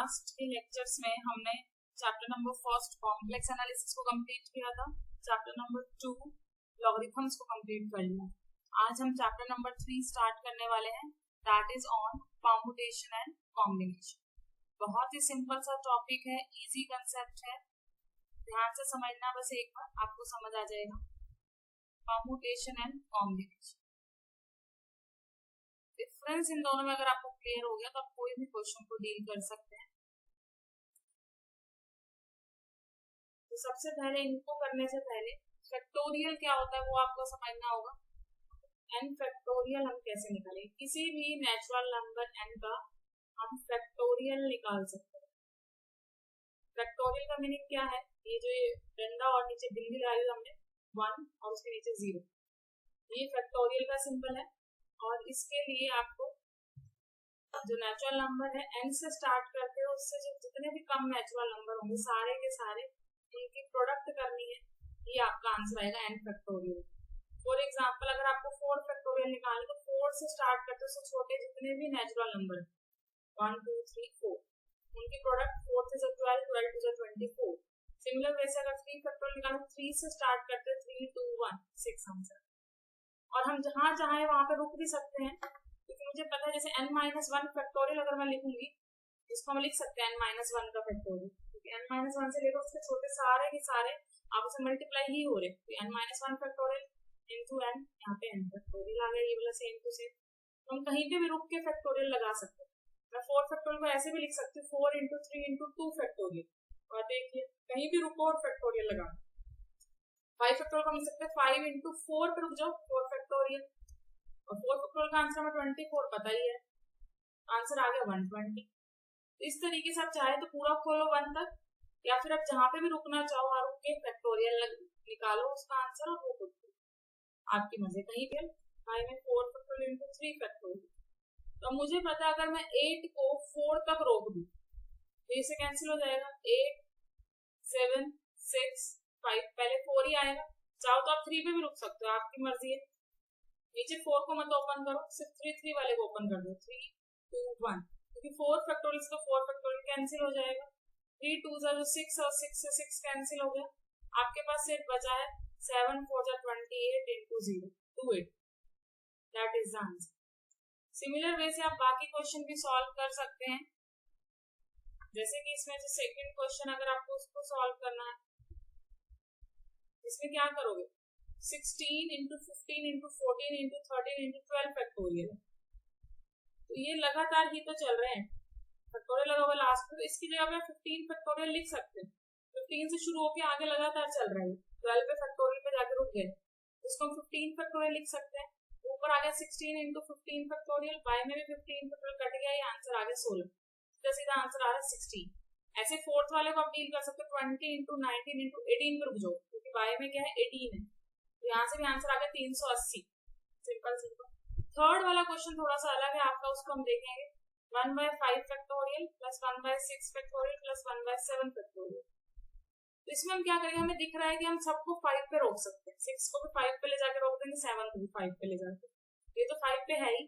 Last के lectures में हमने chapter number first complex analysis को कंप्लीट किया था, चैप्टर नंबर 2 लॉगरिथम्स को कंप्लीट कर लिया। आज हम चैप्टर नंबर 3 स्टार्ट करने वाले हैं, that is on permutation and combination. बहुत ही सिंपल सा टॉपिक है, इजी कंसेप्ट है, ध्यान से समझना, बस एक बार आपको समझ आ जाएगा। Permutation and combination, difference in दोनों में अगर आपको क्लियर हो गया तो आप कोई भी क्वेश्चन को डील कर सकते हैं। तो सबसे पहले इनको करने से पहले फैक्टोरियल क्या होता है वो आपको समझना होगा। n फैक्टोरियल हम कैसे निकालेंगे, किसी भी नेचुरल नंबर n का हम फैक्टोरियल निकाल सकते हैं। फैक्टोरियल का मीनिंग क्या है, ये जो ये डंडा और नीचे बिंदी लगाई हमने 1 और उसके नीचे 0, ये फैक्टोरियल का सिंबल है। और इसके लिए आपको जो नेचुरल नंबर है n से स्टार्ट करते हैं, उससे जो जितने भी कम नेचुरल नंबर होंगे सारे के सारे उनकी प्रोडक्ट करनी है, ये आपका आंसर आएगा n फैक्टोरियल। फॉर एग्जांपल अगर आपको 4 फैक्टोरियल निकालना तो 4 से स्टार्ट करते हैं, उससे छोटे जितने भी नेचुरल नंबर 1 2 3 4 उनकी प्रोडक्ट 4 से 12 12 टू 24। सिमिलर वैसे अगर 3 फैक्टोरियल निकालो 3 से स्टार्ट करते हैं, 3 2 1 6 आंसर। और हम जहां चाहे वहां पे रुक भी सकते हैं, क्योंकि मुझे पता है जैसे n-1 फैक्टोरियल अगर मैं लिखूंगी, इसको हम लिख सकते हैं n-1 का फैक्टोरियल, क्योंकि n-1 से लेकर उसके छोटे सारे के सारे आप उसे मल्टीप्लाई ही हो रहे, तो n-1 फैक्टोरियल इनटू n, यहाँ पे n फैक्टोरियल आ गया, ये वाला सेम टू सेम। तो हम कहीं पे भी रुक के फैक्टोरियल लगा सकते हैं। मैं 4 फैक्टोरियल को ऐसे भी लिख सकती हूँ 4 इंटू 3 इंटू 2 फैक्टोरियल, और देखिए कहीं भी रुको और फैक्टोरियल लगा। 5 फैक्टोरियल को मिल सकते हैं 5 इंटू 4 पे रुक जाओ 4 फैक्टोरियल, और 4 फैक्टोरियल का आंसर हमें 24 पता ही है, आंसर आ गया 120। इस तरीके से आप चाहे तो पूरा खोलो 1 तक, या फिर आप जहां पे भी रुकना चाहो वहां रुक के फैक्टोरियल निकालो उसका आंसर और वो खुद आपकी मर्जी। कहीं पे 5 में 4 फैक्टोरियल इंटू 3 फैक्टोरियल, तो मुझे पता अगर मैं 8 को 4 तक रोक दूं तो इससे कैंसिल हो जाएगा, 8 7 6 5, पहले 4 ही आएगा। चाहो तो आप 3 पे भी रुक सकते हो, आपकी मर्जी है। नीचे 4 को मत ओपन करो, सिर्फ 3 3 वाले को ओपन कर दो, 3 2 1, क्योंकि 4 फैक्टोरियल का 4 फैक्टोरियल कैंसिल हो जाएगा। 3 2 जा 6 और 6 से 6 कैंसिल हो गया, आपके पास सिर्फ बचा है 7 4 जा 28 into 0 28, that is the answer. Similar way से आप बाकी क्वेश्चन भी सॉल्व कर सकते हैं, जैसे कि इसमें जो सेकंड क्वेश्चन अगर आपको उसको सॉल्व करना है, इसमें क्या करोगे, 16 into 15 into 14 into 13 into 12 factorial, तो ये लगातार ही तो चल रहे हैं, फैक्टोरियल लगा हुआ लास्ट में, तो इसकी जगह पे 15 फैक्टोरियल लिख सकते हैं। 15 से शुरू होकर आगे लगातार चल रहा है, 12 पे फैक्टोरियल पे जाकर रुक गए, इसको हम 15 फैक्टोरियल लिख सकते हैं। ऊपर आ गया 16 इंटू 15 फैक्टोरियल, बाय में भी 15 फैक्टोरियल कट गया, ये आंसर आ गया 16, तो सीधा आंसर आ रहा है 16। ऐसे फोर्थ वाले को आप डील कर सकते हो 20 इंटू 19 इंटू 18 पे रुक जाओ, क्योंकि बाय में क्या है 18 है, तो यहाँ से भी आंसर आ गया 380। Simple simple. थर्ड वाला क्वेश्चन थोड़ा सा अलग है आपका, उसको हम देखेंगे 1/5 factorial plus 1/6 factorial plus 1/7 factorial. तो इसमें हम क्या करेंगे, हमें दिख रहा है कि हम सबको 5 पे रोक सकते हैं, 6 को भी 5 पे ले जाकर रोक देंगे, 7 को भी 5 पे ले जाकर, ये तो 5 पे है ही,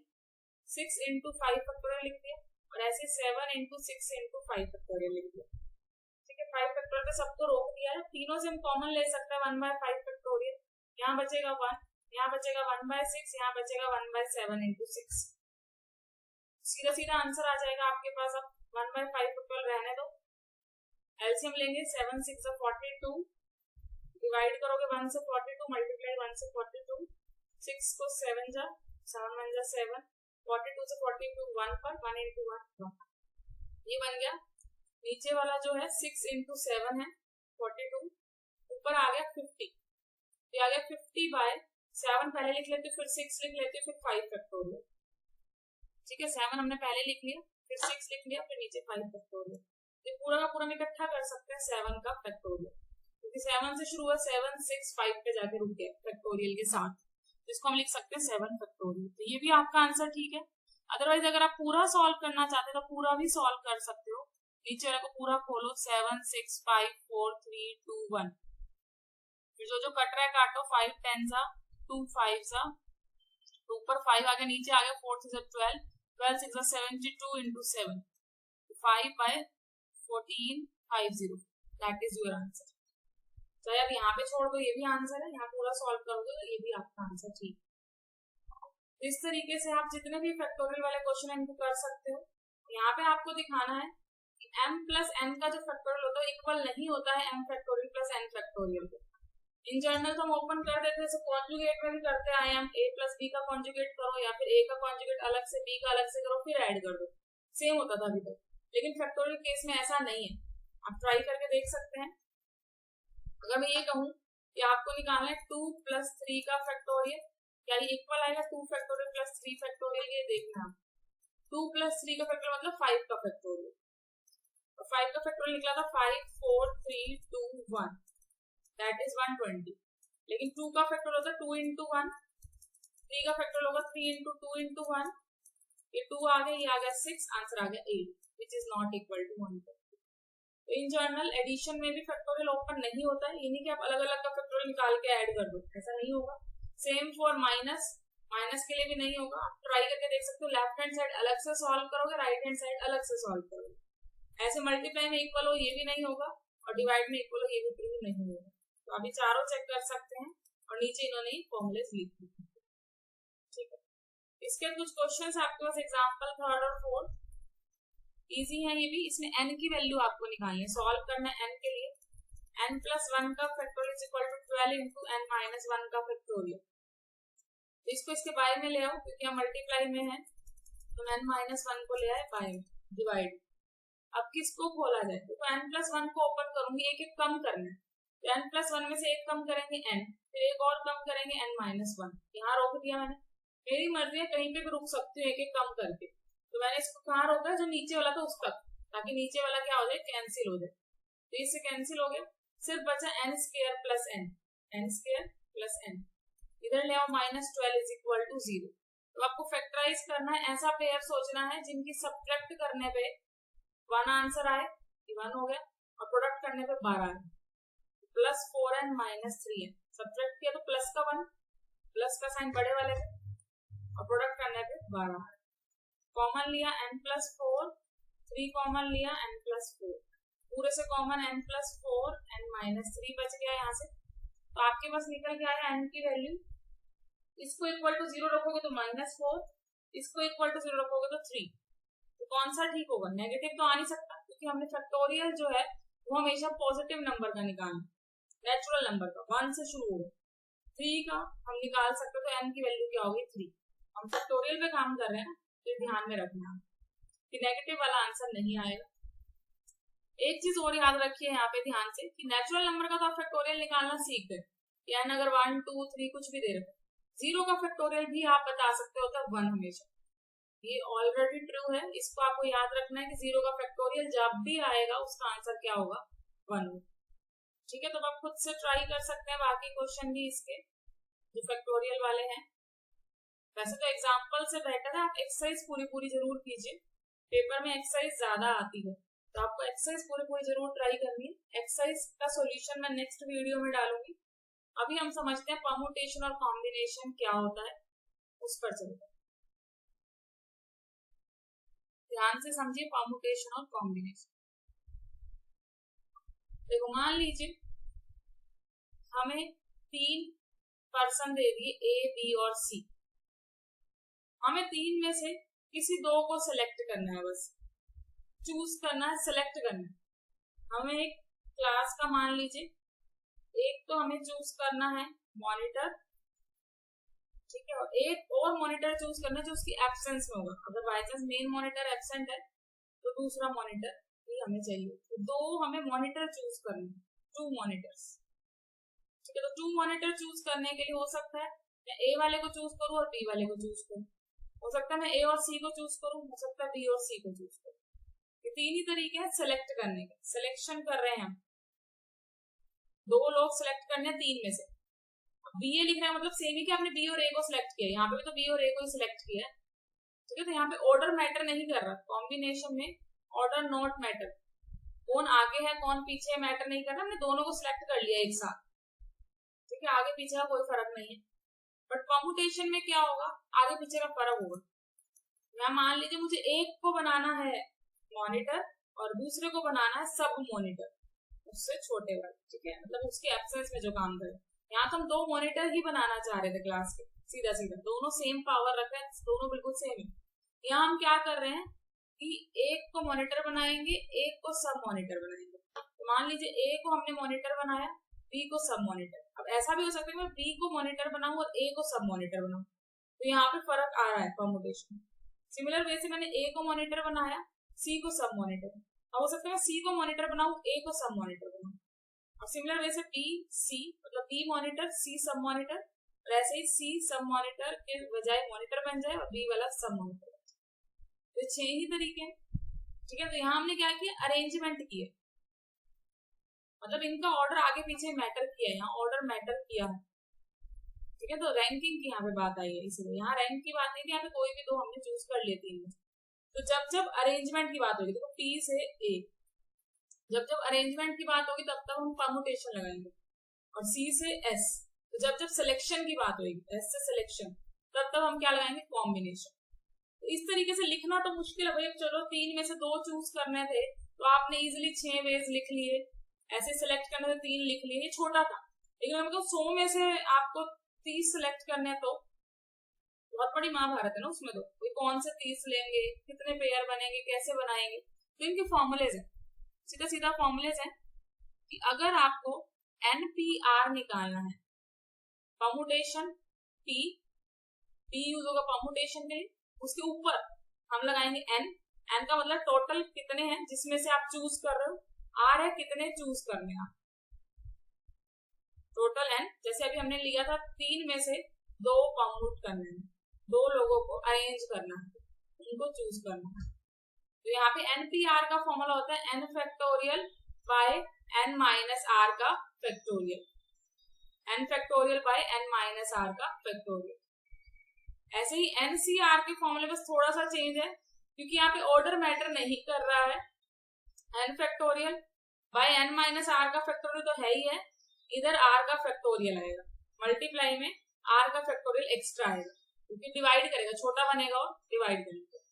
6 इंटू 5 फैक्टोरियल लिख दिया, और ऐसे 7 इंटू 6 इंटू 5 फैक्टोरियल लिख दिया। ठीक है, 5 फैक्टोरियल पे सबको रोक दिया है, तीनों से हम कॉमन ले सकते हैं 1/5 फैक्टोरियल, यहाँ बचेगा 1, यहाँ बचेगा 1/6, यहाँ बचेगा 1/7 इंटू 6, सीधा सीधा आंसर आ जाएगा आपके पास। अब 1/5 फैक्टोरियल रहने दो, एलसीएम लेंगे, 7 6 जा 42, डिवाइड करोगे 1 से 42, मल्टीप्लाई 1 से 42, 6 को 7 जा 7 1 जा 7, 42 से 42 1 पर 1 इंटू 1, ये बन गया। नीचे वाला जो है 6 इंटू 7 है 42, ऊपर आ गया 50, ये आ गया 50/7, पहले लिख लेते फिर 6 लिख लेते फिर 5 फैक्टोरियल। ठीक है, 7 हमने पहले लिख लिया, फिर 6 लिख लिया, फिर नीचे 5 फैक्टोरियल। ये पूरा का पूरा इकट्ठा कर सकते हैं 7 का फैक्टोरियल, क्योंकि 7 से शुरू हुआ, 7 6 5 पे जाके रुक गया फैक्टोरियल के साथ, जिसको हम लिख सकते हैं 7 फैक्टोरियल। तो ये भी आपका आंसर ठीक है। अदरवाइज अगर आप पूरा सॉल्व करना चाहते हैं तो पूरा भी सॉल्व कर सकते हो, नीचे वाले को पूरा खोलो, 7 6 5 4 3 2 1, फिर जो जो कट रहा है काटो, 5 10 जा 2 5 जा, तो ऊपर 5 आ गया, नीचे आ गया 4 6 12, 12 6 72 into 7, 5/7, 1450, that is your answer. चाहे आप यहाँ पे छोड़ दो, ये भी आंसर है, यहाँ पूरा सॉल्व करोगे तो ये भी आपका आंसर ठीक। इस तरीके से आप जितने भी फैक्टोरियल वाले क्वेश्चन इनको कर सकते हो। यहाँ पे आपको दिखाना है कि m प्लस n का जो फैक्टोरियल होता है इक्वल नहीं होता है m factorial plus n factorial को। इन जनरल तो हम ओपन कर देते हैं, कॉन्जुगेट में भी करते आए हम, a प्लस b का कॉन्जुगेट करो या फिर a का कॉन्जुगेट अलग से b का अलग से करो फिर ऐड कर दो, सेम होता था अभी तक। लेकिन फैक्टोरियल केस में ऐसा नहीं है, आप ट्राई करके देख सकते हैं। अगर मैं ये कहूँ कि आपको निकालना है 2 प्लस 3 का फैक्टोरियल, क्या ये इक्वल आएगा 2 फैक्टोरियल प्लस 3 फैक्टोरियल? ये देखना, 2 प्लस 3 का फैक्टोरियल मतलब 5 का फैक्टोरियल, और 5 का फैक्टोरियल निकला था 5 4 3 2 1, दैट इज 120। लेकिन 2 का फैक्टोरियल होता है 2 इंटू 1, 3 का फैक्टोरियल होगा 3 इंटू 2 इंटू 1, ये 2 आ गया, ये आ गया 6, आंसर आ गया 8, which is not equal to 120। तो इन जनरल एडिशन में भी फैक्टोरियल ओपन नहीं होता है, ये नहीं कि आप अलग अलग का फैक्टोरियल निकाल के ऐड कर दो, ऐसा नहीं होगा। सेम फॉर माइनस, माइनस के लिए भी नहीं होगा। आप ट्राई करके देख सकते हो, लेफ्ट हैंड साइड अलग से सॉल्व करोगे, राइट हैंड साइड अलग से सॉल्व करोगे। ऐसे मल्टीप्लाई में इक्वल हो ये भी नहीं होगा, और डिवाइड में इक्वल हो ये भी प्रूव नहीं होगा। तो अभी चारों चेक कर सकते हैं, और नीचे इन्होंने फॉर्मूलेस लिख दिए, ठीक है। इसके कुछ क्वेश्चंस आपके पास एग्जांपल 3rd और 4th इजी है ये भी। इसमें n की वैल्यू आपको निकालनी है, सॉल्व करना है n के लिए। n प्लस 1 का factorial is equal to 12 into n minus 1 का फैक्टोरियल। तो इसको इसके बाय में ले आओ, क्योंकि हम मल्टीप्लाई में है, तो n माइनस 1 को ले आए बाय में, डिवाइड। अब किसको खोला जाए, तो n प्लस 1 को ओपन करूंगी, एक एक कम करना है, तो n प्लस 1 में से एक कम करेंगे n, फिर एक और कम करेंगे n माइनस 1, यहाँ रोक दिया मैंने। मेरी मर्जी है, कहीं पे भी रुक सकती हूँ एक एक कम करके। तो मैंने इसको कहाँ रोका, जो नीचे वाला था उस तक, ताकि नीचे वाला क्या हो जाए, कैंसिल हो जाए। तो इससे कैंसिल हो गया, सिर्फ बचा n square plus n, n square plus n, इधर ले आओ माइनस 12 इज इक्वल टू 0। तो आपको फैक्टराइज करना है, ऐसा पेयर सोचना है जिनकी सब्ट्रैक्ट करने पे 1 आंसर आए, 1 हो गया, और प्रोडक्ट करने पे 12 है, plus 4n minus 3n। Subtract किया तो प्लस का 1, प्लस का साइन बड़े वाले पे, और प्रोडक्ट करने पे 12। कॉमन लिया n प्लस 4, 3 कॉमन लिया n प्लस 4, पूरे से common n plus 4, n minus 3 बच गया यहाँ से। तो आपके पास निकल के आया n की वैल्यू, इसको इक्वल टू 0 रखोगे तो माइनस 4, इसको इक्वल टू 0 रखोगे तो 3। तो कौन सा ठीक होगा, नेगेटिव तो आ नहीं सकता, क्योंकि हमने फैक्टोरियल जो है वो हमेशा पॉजिटिव नंबर का निकालना, नेचुरल नंबर का, 1 से शुरू होगा। 3 का हम निकाल सकते, तो n की वैल्यू क्या होगी 3। हम फैक्टोरियल पे काम कर रहे हैं, ध्यान में रखना कि नेगेटिव वाला आंसर नहीं आएगा। एक चीज और याद रखिए यहाँ पे ध्यान से, कि नेचुरल नंबर का तो आप फैक्टोरियल निकालना सीख गए, n अगर 1 2 3 कुछ भी दे रहे, 0 का फैक्टोरियल भी आप बता सकते हो, तब 1 हमेशा, ये ऑलरेडी ट्रू है। इसको आपको याद रखना है कि 0 का फैक्टोरियल जब भी आएगा उसका आंसर क्या होगा, 1 होगा, ठीक है। तो आप खुद से ट्राई कर सकते हैं बाकी क्वेश्चन भी इसके जो फैक्टोरियल वाले हैं। वैसे तो एग्जाम्पल से बेटर है आप एक्सरसाइज पूरी जरूर कीजिए, पेपर में एक्सरसाइज ज्यादा आती है, तो आपको एक्सरसाइज पूरी जरूर ट्राई करनी है। एक्सरसाइज का सॉल्यूशन मैं नेक्स्ट वीडियो में डालूंगी। अभी हम समझते हैं परम्यूटेशन और कॉम्बिनेशन क्या होता है, उस पर चलते हैं। ध्यान से समझिए परम्यूटेशन और कॉम्बिनेशन। देखो मान लीजिए हमें 3 पर्सन दे दिए A, B और C, हमें 3 में से किसी 2 को सिलेक्ट करना है, बस चूज करना है, सिलेक्ट करना है। हमें एक क्लास का मान लीजिए, एक तो हमें चूज करना है मॉनिटर, ठीक है, और एक और मॉनिटर चूज करना है जो उसकी एब्सेंस में होगा। अगर by chance main monitor absent है तो दूसरा मॉनिटर भी हमें चाहिए। तो 2 हमें मॉनिटर चूज करना है, 2 मॉनिटर्स, ठीक है। तो 2 मॉनिटर चूज करने के लिए हो सकता है मैं ए वाले को चूज करूं और बी वाले को चूज करूं, हो सकता है मैं ए और सी को चूज करूं, हो सकता है बी और सी को चूज करूं। ये 3 ही तरीके हैं सिलेक्ट करने के, सिलेक्शन कर रहे हैं हम, 2 लोग सिलेक्ट करने 3 में से। बी ए लिख रहे हैं मतलब सेम ही कि आपने बी और ए को सिलेक्ट किया, यहाँ पे भी तो बी और ए को ही सिलेक्ट किया है, ठीक है। तो यहाँ पे ऑर्डर मैटर नहीं कर रहा, कॉम्बिनेशन में ऑर्डर नॉट मैटर, कौन आगे है कौन पीछे है मैटर नहीं कर रहा, हमने दोनों को सिलेक्ट कर लिया एक साथ, ठीक है। आगे पीछे का कोई फर्क नहीं है। बट परम्यूटेशन में क्या होगा, आगे पीछे का फर्क होगा। मैं मान लीजिए मुझे एक को बनाना है मॉनिटर और दूसरे को बनाना है सब मॉनिटर, उससे छोटे वाले, ठीक है, मतलब उसके एब्सेंस में जो काम करे। यहाँ तो हम 2 मॉनिटर ही बनाना चाह रहे थे क्लास के, सीधा सीधा दोनों सेम पावर रखा है, दोनों बिल्कुल सेम है। यहाँ हम क्या कर रहे हैं कि एक को मॉनिटर बनाएंगे, एक को सब मॉनिटर बनाएंगे। तो मान लीजिए ए को हमने मॉनिटर बनाया, बी को सब मॉनिटर। अब ऐसा भी हो सकता है कि मैं बी को मॉनिटर बनाऊं और ए को सब मॉनिटर बनाऊं, तो यहाँ पे फर्क आ रहा है परमुटेशन। सिमिलर वे से मैंने ए को मॉनिटर बनाया, सी को सब मॉनिटर। अब हो सकता है मैं सी को मॉनिटर बनाऊं, ए को सब मॉनिटर बनाऊं। और सिमिलर वे से बी सी, मतलब बी मॉनिटर सी सब मॉनिटर, और ऐसे ही सी सब मॉनिटर के बजाय मॉनिटर बन जाए और बी वाला सब मॉनिटर बन जाए। तो 6 ही तरीके हैं, ठीक है। तो यहाँ हमने क्या किया, अरेंजमेंट किया, मतलब इनका ऑर्डर आगे पीछे मैटर किया, यहाँ ऑर्डर मैटर किया है, ठीक है। तो रैंकिंग की यहाँ पे बात आई है, इसलिए यहाँ रैंक की बात नहीं थी, यहाँ पे कोई भी 2 हमने चूज कर लेती है। तो जब जब अरेंजमेंट की बात होगी, देखो P से A, जब जब अरेंजमेंट की बात होगी तब तब हम परमुटेशन लगाएंगे, और C से S, तो जब जब सिलेक्शन की बात होगी, S से सिलेक्शन, तब तब हम क्या लगाएंगे, कॉम्बिनेशन। तो इस तरीके से लिखना तो मुश्किल है भाई, चलो 3 में से 2 चूज करने थे तो आपने इजिली 6 वेज लिख लिए, ऐसे सिलेक्ट करने से 3 लिख लिए, ये छोटा था। लेकिन हमको 100 में से आपको 30 सिलेक्ट करने तो बहुत बड़ी महाभारत है ना उसमें, तो कोई कौन से 30 लेंगे, कितने पेयर बनेंगे, कैसे बनाएंगे, तो इनके फॉर्मूलेज है, सीधा सीधा फॉर्मूलेज है कि अगर आपको NPR निकालना है, परमुटेशन P यूज होगा परमुटेशन के लिए, उसके ऊपर हम लगाएंगे N का मतलब टोटल कितने हैं जिसमें से आप चूज कर रहे हो, R है कितने चूज करने हैं, टोटल N। जैसे अभी हमने लिया था 3 में से 2 परम्यूट करने हैं, 2 लोगों को अरेंज करना है, उनको चूज करना है। तो यहाँ पे NPR का फॉर्मूला होता है N factorial by N minus R का factorial, N factorial by N minus R का फैक्टोरियल। ऐसे ही NCR के फॉर्मूले बस थोड़ा सा चेंज है, क्योंकि यहाँ पे ऑर्डर मैटर नहीं कर रहा है। N factorial by N minus R का फैक्टोरियल तो है ही है, इधर R का फैक्टोरियल आएगा, मल्टीप्लाई में R का फैक्टोरियल एक्स्ट्रा आएगा, क्योंकि डिवाइड करेगा, छोटा बनेगा और डिवाइड करेगा,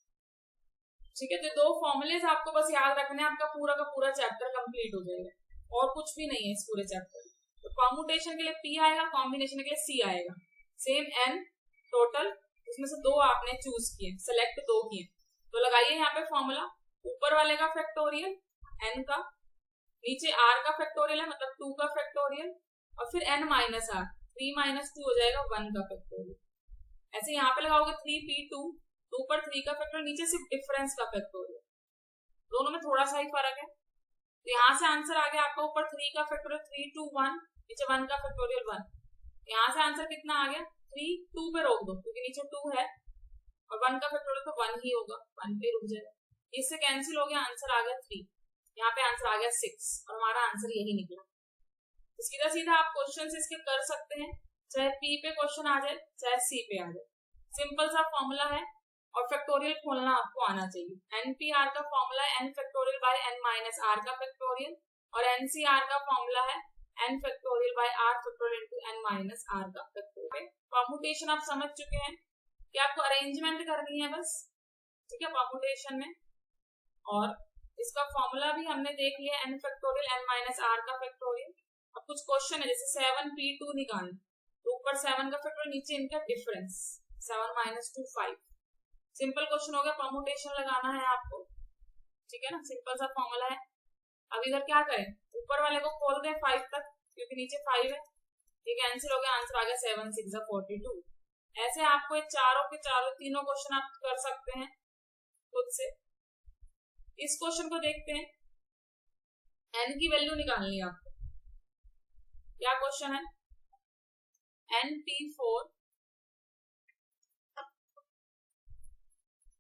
ठीक है। तो 2 फॉर्मूलेज आपको बस याद रखने, आपका पूरा का पूरा चैप्टर कंप्लीट हो जाएगा, और कुछ भी नहीं है इस पूरे चैप्टर में। तो परम्यूटेशन के लिए P आएगा, कॉम्बिनेशन के लिए C आएगा, सेम N टोटल, उसमें से 2 आपने चूज किए, सेलेक्ट 2 किए, तो लगाइए यहाँ पे फॉर्मूला, ऊपर वाले का फैक्टोरियल N का, नीचे R का फैक्टोरियल है मतलब 2 का फैक्टोरियल, और फिर N माइनस R, 3 माइनस 2 हो जाएगा 1 का फैक्टोरियल। ऐसे यहाँ पे लगाओगे 3P2, तो ऊपर 3 का फैक्टोरियल, नीचे सिर्फ डिफरेंस का फैक्टोरियल, दोनों में थोड़ा सा ही फर्क है। तो यहाँ से आंसर आ गया आपका, ऊपर 3 का फैक्टोरियल 3 2 1, नीचे 1 का फैक्टोरियल 1। यहाँ से आंसर कितना आ गया, 3 2 पे रोक दो क्योंकि नीचे 2 है, और 1 का फैक्टोरियल तो 1 ही होगा, 1 पे रुक जाएगा, इससे कैंसिल हो गया, आंसर आ गया 3, यहाँ पे आंसर आ गया 6, और हमारा आंसर यही निकला। सीधा सीधा आप क्वेश्चन इसके कर सकते हैं, चाहे P पे क्वेश्चन आ जाए चाहे C पे आ जाए, सिंपल सा फॉर्मूला है, और फैक्टोरियल खोलना आपको आना चाहिए। NPR का फॉर्मूला है N factorial by N minus R का फैक्टोरियल, और NCR का फॉर्मूला है N factorial by R factorial into N minus R का फैक्टोरियल। परम्यूटेशन आप समझ चुके हैं कि आपको अरेंजमेंट करनी है बस, ठीक है, परम्यूटेशन में। और इसका फॉर्मूला भी हमने देख लिया, N factorial N minus R का फैक्टोरियल। अब कुछ क्वेश्चन है, जैसे 7P2 निकालना, तो ऊपर 7 का फैक्टोरियल, नीचे इनका डिफरेंस 7 माइनस 2 5, सिंपल क्वेश्चन हो गया, परम्यूटेशन लगाना है आपको, ठीक है ना, सिंपल सा फॉर्मूला है। अब इधर क्या करें, ऊपर वाले को खोल दें 5 तक, क्योंकि नीचे 5 है, ये कैंसिल हो गया, आंसर आ गया 7 6 42। ऐसे आपको चारों के चारों तीनों क्वेश्चन आप कर सकते हैं खुद से। इस क्वेश्चन को देखते हैं, N की वैल्यू निकालनी है आपको। क्या क्वेश्चन है, NP4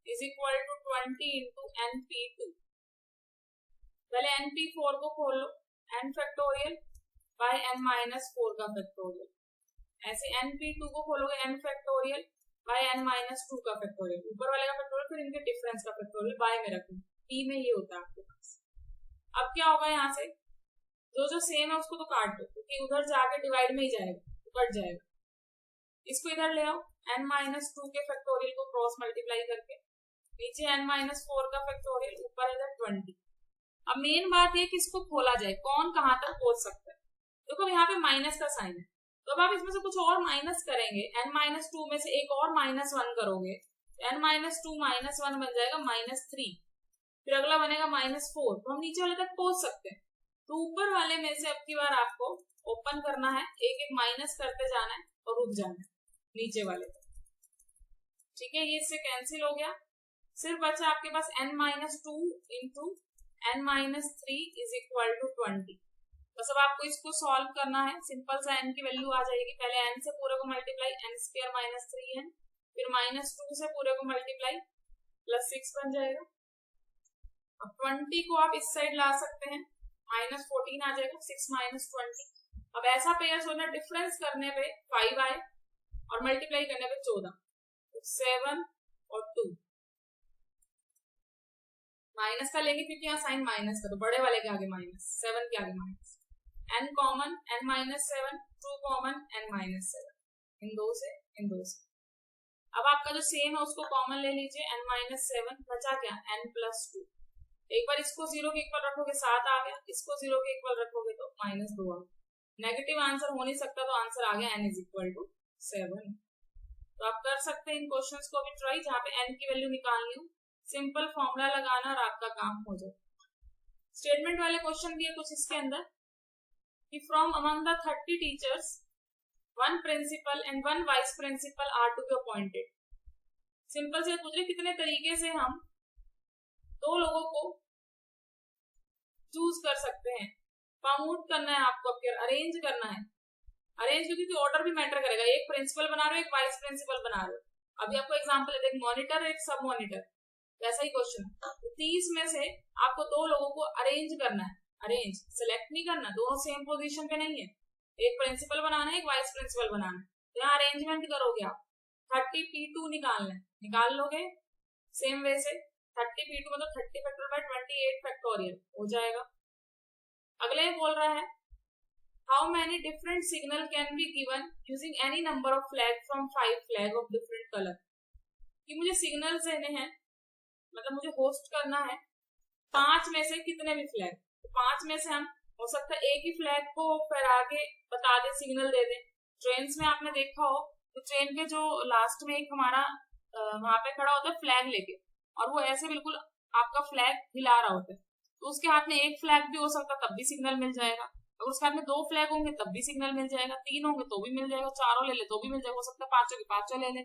is equal to 20 into NP2। पहले NP4 को खोल लो, N factorial by N minus 4 का फैक्टोरियल। ऐसे NP2 को खोलोगे N factorial by N minus 2 का फैक्टोरियल, ऊपर वाले का फैक्टोरियल, फिर इनके डिफरेंस का फैक्टोरियल बाय में रखो, P में ये होता है आपके पास। अब क्या होगा, यहाँ से जो सेम है उसको तो काट दो, क्योंकि उधर जाके डिवाइड में ही जाएगा, तो कट जाएगा। इसको इधर ले आओ, N माइनस 2 के फैक्टोरियल को क्रॉस मल्टीप्लाई करके, नीचे N माइनस 4 का फैक्टोरियल, ऊपर इधर 20, अब मेन बात ये कि इसको खोला जाए, कौन कहाँ तक पहुंच सकता है। देखो यहाँ पे माइनस का साइन है, तो अब आप इसमें से कुछ और माइनस करेंगे, n-2 में से एक और -1 करोगे, n-2 -1 बन जाएगा -3, फिर अगला बनेगा -4, तो हम नीचे वाले तक पहुंच सकते हैं। तो ऊपर वाले में से अब की बार आपको ओपन करना है, एक एक माइनस करते जाना है और रुक जाना है नीचे वाले तक। ठीक है, ये इससे कैंसिल हो गया, सिर्फ बचा आपके पास n-2 into n-3 is equal to 20। बस अब आपको इसको सॉल्व करना है, सिंपल सा n की वैल्यू आ जाएगी, पहले n से पूरे को मल्टीप्लाई n² -3n, फिर -2 से पूरे को मल्टीप्लाई +6 बन जाएगा। अब 20 को आप इस साइड ला सकते हैं, -14 आ जाएगा, 6 -20। अब ऐसा पेयर्स होना, डिफरेंस करने पे 5 आए और मल्टीप्लाई करने पे 14, 7 और 2 माइनस का लेंगे क्योंकि यहाँ साइन माइनस का, तो बड़े वाले के आगे माइनस, 7 के आगे minus, n common n-7, 2 common n-7, इन दो से इन दो से। अब आपका जो सेम है उसको कॉमन ले लीजिए, n-7 बचा क्या, n+2। एक बार इसको 0 के इक्वल रखोगे 7 आ गया, इसको 0 के इक्वल रखोगे तो -2 आ गया। नेगेटिव आंसर हो नहीं सकता, तो आंसर आ गया n = 7। तो आप कर सकते हैं इन क्वेश्चंस को भी ट्राई, जहाँ पे n की वैल्यू निकालनी हो, सिंपल फॉर्मूला लगाना और आपका काम हो जाए। स्टेटमेंट वाले क्वेश्चन दिए कुछ इसके अंदर कि from among the 30 teachers 1 principal and 1 vice principal are to be appointed. Simple से पूछ रहे कितने तरीके से हम 2 लोगों को चूज कर सकते हैं, प्रमोट करना है आपको, अरेंज करना है। अरेंज क्योंकि ऑर्डर भी मैटर करेगा, एक प्रिंसिपल बना रहे हो, एक वाइस प्रिंसिपल बना रहे हो। अभी आपको एग्जांपल है, एक मॉनिटर और एक सब मॉनिटर, वैसा ही क्वेश्चन। 30 में से आपको 2 लोगों को अरेंज करना है, अरेंज सेलेक्ट नहीं करना, दोनों सेम पोजीशन पे नहीं है, एक प्रिंसिपल बनाना है, एक वाइस प्रिंसिपल बनाना है। तो यहाँ अरेंजमेंट करोगे आप, 30 P2 निकालना है, निकाल लोगे सेम वे से, 30 P2 मतलब 30 फैक्टोरियल बाय 28 फैक्टोरियल हो जाएगा। अगले बोल रहा है how many different signal can be given using any number of flag from 5 flag of different colour. कि मुझे सिग्नल्स देने हैं, मतलब मुझे होस्ट करना है 5 में से कितने भी फ्लैग, तो 5 में से हम हो सकता है एक ही फ्लैग को फिर आगे बता दे, सिग्नल दे दे। ट्रेन में आपने देखा हो तो ट्रेन के जो लास्ट में एक हमारा वहां पे खड़ा होता है फ्लैग लेके, और वो ऐसे बिल्कुल आपका फ्लैग हिला रहा होता है, तो उसके हाथ में एक फ्लैग भी हो सकता है, तब भी सिग्नल मिल जाएगा। अगर उसके हाथ में 2 फ्लैग होंगे तब भी सिग्नल मिल जाएगा, 3 होंगे तो भी मिल जाएगा, 4 ले ले तो भी मिल जाएगा, हो सकता है 5 के 5 ले ले,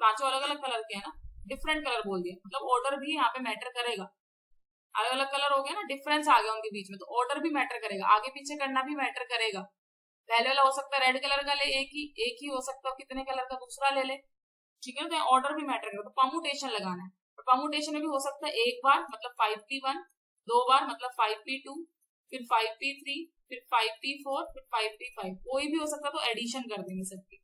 5 अलग अलग कलर के है ना, डिफरेंट कलर बोल दिया, मतलब ऑर्डर भी यहाँ पे मैटर करेगा। अलग अलग कलर हो गया ना, डिफरेंस आ गया उनके बीच में, तो ऑर्डर भी मैटर करेगा, आगे पीछे करना भी मैटर करेगा। पहले वाला हो सकता है रेड कलर का ले, एक ही हो सकता है, कितने कलर का दूसरा ले ले, ठीक है। तो ऑर्डर भी मैटर करेगा, तो परम्यूटेशन लगाना है, तो परम्यूटेशन में भी हो सकता है एक बार मतलब 5p1, 2 बार मतलब 5p2, फिर 5p3, फिर 5p4, फिर 5p5, कोई भी हो सकता है, तो एडिशन कर देंगे सबकी।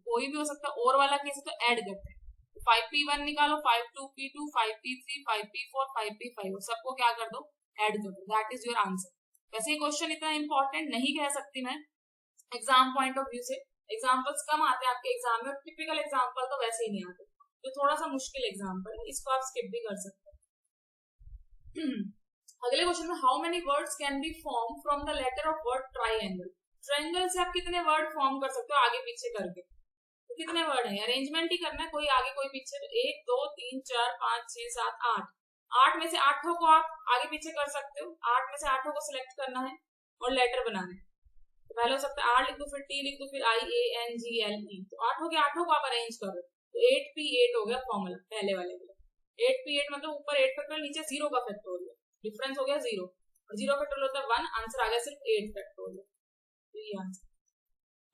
कोई भी हो सकता है, और वाला केस है तो ऐड करते हैं, 5p1 निकालो, 5p2, 5p3, 5p4, 5p5, सबको क्या कर दो, ऐड कर दो, दैट इज योर आंसर। वैसे ये क्वेश्चन इतना इंपॉर्टेंट नहीं कह सकती मैं एग्जाम पॉइंट ऑफ व्यू से, एग्जाम्पल्स कम आते हैं आपके एग्जाम में, टिपिकल एग्जाम्पल तो वैसे ही नहीं आते, तो थोड़ा सा मुश्किल एग्जाम्पल है, इसको आप स्किप भी कर सकते हैं। अगले क्वेश्चन में how many words can be form from the letter of word triangle. Triangle से आप कितने वर्ड फॉर्म कर सकते हो आगे पीछे करके, तो कितने वर्ड है, अरेंजमेंट ही करना है, कोई आगे कोई पीछे, तो 1 2 3 4 5 6 7 8, 8 में से 8 को आप आगे पीछे कर सकते हो, 8 में से 8 को सिलेक्ट करना है और लेटर बनाना है। तो पहले हो सकता है R लिख दो, फिर T लिख दो, फिर IANGLE, तो 8 हो गया, 8 को आप अरेंज करो, तो 8p8 हो गया फॉर्मूला पहले वाले के लिए। 8p8 मतलब ऊपर 8 फैक्टोरियल, नीचे 0 का फैक्टोरियल, डिफरेंस हो गया 0, और 0 फैक्टोरियल होता है 1, आंसर आ गया सिर्फ 8 फैक्टोरियल, तो ये आंसर।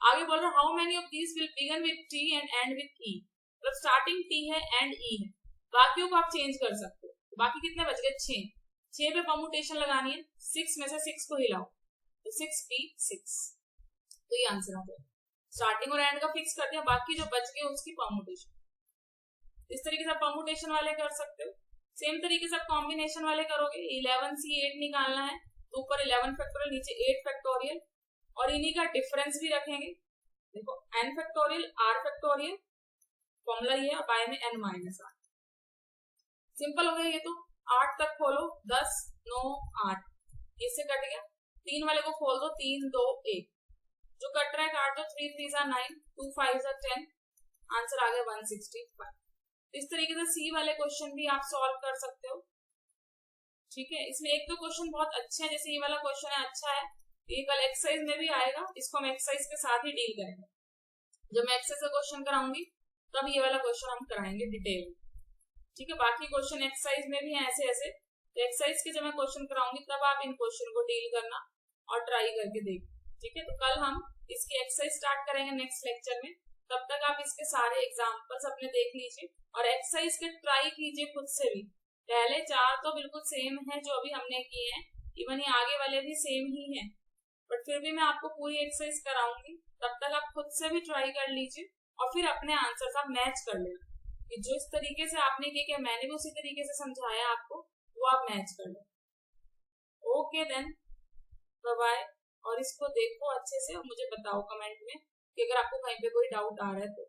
आगे बोल रहा how many of these will begin with T and and with E, मतलब स्टार्टिंग T है एंड E है, बाकियों को आप चेंज कर सकते हो। बाकी कितने बच गए, 6 पे परम्यूटेशन लगानी है, 6 में से 6 को हिलाओ, तो 6p6, तो ये आंसर आ गया। स्टार्टिंग और एंड का फिक्स कर दिया, बाकी जो बच गए उसकी परम्यूटेशन। इस तरीके से आप परम्यूटेशन वाले कर सकते हो। सेम तरीके से आप कॉम्बिनेशन वाले करोगे, 11c8 निकालना है, तो ऊपर 11 फैक्टोरियल, नीचे 8 फैक्टोरियल, और इन्हीं का डिफरेंस भी रखेंगे। देखो n factorial r factorial, formula ये है, बाय में n माइनस r, सिंपल हो गया ये तो। 8 तक खोलो, 10 9 8, इससे कट गया। 3 वाले को खोल दो, 3 2 1, जो कट रहा है काट दो। 3 3 9, 2 5 10, आंसर आ गया 165। इस तरीके से सी वाले क्वेश्चन भी आप सॉल्व कर सकते हो। ठीक है, इसमें एक दो क्वेश्चन बहुत अच्छे हैं, जैसे ये वाला क्वेश्चन है अच्छा है, ये कल एक्सरसाइज में भी आएगा, इसको हम एक्सरसाइज के साथ ही डील करेंगे। जब मैं एक्सरसाइज का क्वेश्चन कराऊंगी तब ये वाला क्वेश्चन हम कराएंगे डिटेल में। ठीक है, बाकी क्वेश्चन एक्सरसाइज में भी है ऐसे ऐसे, तो एक्सरसाइज के जब मैं क्वेश्चन कराऊंगी तब आप इन क्वेश्चन को डील करना और ट्राई करके देखना। ठीक है, तो कल हम इसकी एक्सरसाइज स्टार्ट करेंगे नेक्स्ट लेक्चर में। तब तक आप इसके सारे एग्जाम्पल्स अपने देख लीजिए और एक्सरसाइज के ट्राई कीजिए खुद से भी। पहले 4 तो बिल्कुल सेम है जो अभी हमने किए हैं, इवन ये आगे वाले भी सेम ही हैं, बट फिर भी मैं आपको पूरी एक्सरसाइज कराऊंगी। तब तक आप खुद से भी ट्राई कर लीजिए और फिर अपने आंसर आप मैच कर लेना कि जो इस तरीके से आपने किया मैंने भी उसी तरीके से समझाया आपको, वो आप मैच कर लो। Okay then, bye bye. और इसको देखो अच्छे से और मुझे बताओ कमेंट में कि अगर आपको कहीं पे कोई डाउट आ रहा है तो।